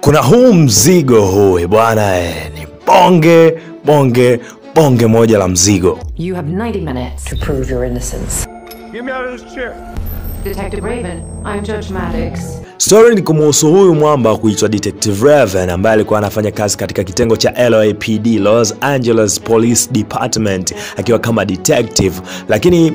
Kuna huu mzigo huu bwana, ni bonge moja la mzigo. You have 90 minutes to prove your innocence. Get me out of this chair. Detective Raven, I'm Judge Maddox. Story ni kumuhusu huyu mwamba kuitwa Detective Raven ambaye alikuwa anafanya kazi katika kitengo cha LAPD, Los Angeles Police Department, akiwa kama detective. Lakini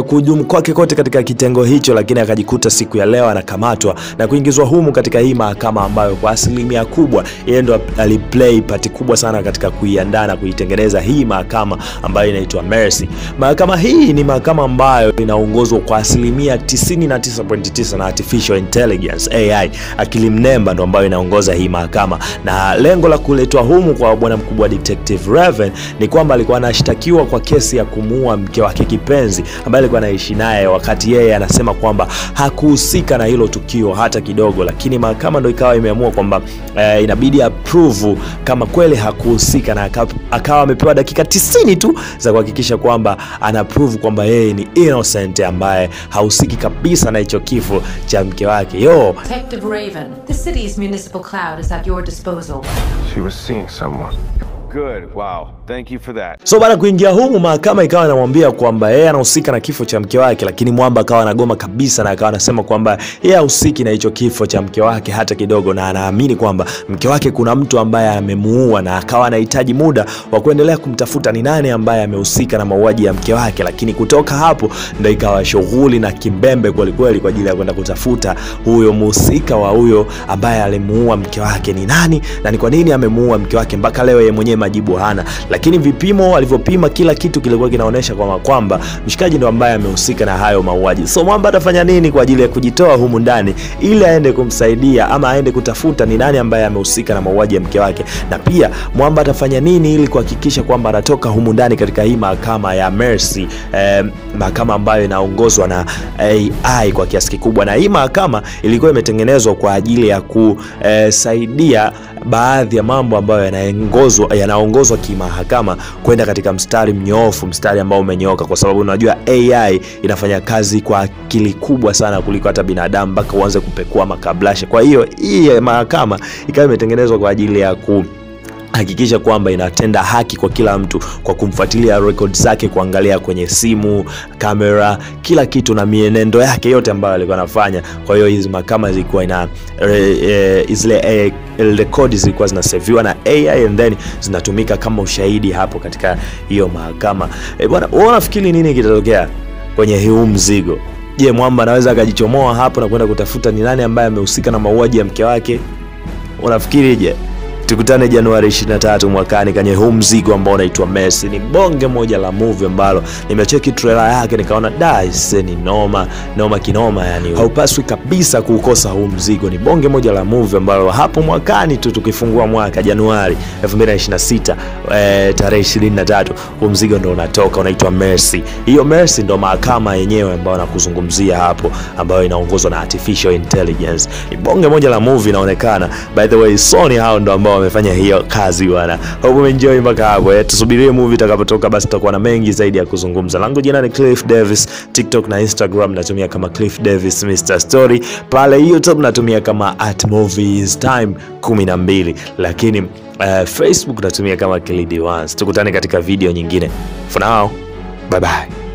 kuhudumu kwake kote katika kitengo hicho, lakini akajikuta siku ya leo anakamatwa na kuingizwa humu katika hii mahakama ambayo kwa asilimia kubwa yeye ndo aliplay part kubwa sana katika kuiandaa na kuitengeneza hii mahakama ambayo inaitwa Mercy. Mahakama hii ni mahakama ambayo inaongozwa kwa asilimia 99.9 na artificial intelligence, AI, akili mnemba ndo ambayo inaongoza hii mahakama. Na lengo la kuletwa humu kwa bwana mkubwa Detective Raven ni kwamba alikuwa anashtakiwa kwa kesi ya kumuua mke wake kipenzi ambaye alikuwa anaishi naye, wakati yeye anasema kwamba hakuhusika na hilo tukio hata kidogo. Lakini mahakama ndo ikawa imeamua kwamba inabidi approve kama kweli hakuhusika, na akawa amepewa dakika 90 tu za kuhakikisha kwamba ana prove kwamba yeye ni innocent, ambaye hahusiki kabisa na hicho kifo cha mke wake. Detective Raven, the city's municipal cloud is at your disposal. She was seeing someone. Good. Wow. Thank you for that. So baada kuingia humu, mahakama ikawa inamwambia kwamba yeye anahusika na kifo cha mke wake, lakini mwamba akawa anagoma kabisa na akawa anasema kwamba yeye hahusiki na hicho kifo cha mke wake hata kidogo, na anaamini kwamba mke wake kuna mtu ambaye amemuua, na akawa anahitaji muda wa kuendelea kumtafuta ni nani ambaye amehusika na mauaji ya mke wake. Lakini kutoka hapo ndio ikawa shughuli na kimbembe kweli kwa ajili ya kwenda kutafuta huyo mhusika wa huyo ambaye alimuua mke wake ni nani na ni kwa nini amemuua mke wake. Mpaka leo yeye mwenyewe majibu hana, lakini vipimo alivyopima kila kitu kilikuwa kinaonyesha kwamba mshikaji ndo ambaye amehusika na hayo mauaji. So mwamba atafanya nini kwa ajili ya kujitoa humu ndani ili aende kumsaidia ama aende kutafuta ni nani ambaye amehusika na mauaji ya mke wake, na pia mwamba atafanya nini ili kuhakikisha kwamba anatoka humu ndani katika hii mahakama ya Mercy, mahakama ambayo inaongozwa na AI kwa kiasi kikubwa. Na hii mahakama ilikuwa imetengenezwa kwa ajili ya kusaidia baadhi ya mambo ambayo yanaongozwa kimahakama kwenda katika mstari mnyoofu, mstari ambao umenyooka, kwa sababu unajua AI inafanya kazi kwa akili kubwa sana kuliko hata binadamu mpaka uanze kupekua makablasha. Kwa hiyo hii mahakama ikawa imetengenezwa kwa ajili ya hakikisha kwamba inatenda haki kwa kila mtu kwa kumfuatilia records zake, kuangalia kwenye simu, kamera, kila kitu na mienendo yake yote ambayo alikuwa anafanya. Kwa hiyo hizi mahakama zilikuwa ina zile records zilikuwa zinasaviwa na AI and then zinatumika kama ushahidi hapo katika hiyo mahakama. Bwana, wewe unafikiri nini kitatokea kwenye huu mzigo? Je, mwamba anaweza akajichomoa hapo na kwenda kutafuta ni nani ambaye amehusika na mauaji ya mke wake? Unafikiri je? Tukutane Januari 23 mwakani kwenye huu mzigo ambao unaitwa Mercy. Ni bonge moja la movie ambalo nimecheki trailer yake nikaona ni noma kinoma, yani haupaswi kabisa kuukosa huu mzigo. Ni bonge moja la movie ambalo hapo mwakani tu tukifungua mwaka Januari 2026 tarehe 23 huu mzigo ndo unatoka, unaitwa Mercy. Hiyo Mercy ndo mahakama yenyewe ambayo nakuzungumzia hapo, ambayo inaongozwa na artificial intelligence. Ni bonge moja la movie inaonekana. By the way, Sony hao ndo ambao wamefanya hiyo kazi bwana. Hope umeenjoy mpaka hapo. Tusubirie movie itakapotoka, basi tutakuwa na mengi zaidi ya kuzungumza. Langu jina ni Cliff Davis, TikTok na Instagram natumia kama Cliff Davis Mr. Story. Pale YouTube natumia kama @moviestime12, lakini Facebook natumia kama Kilidi Once. Tukutane katika video nyingine. For now, bye bye.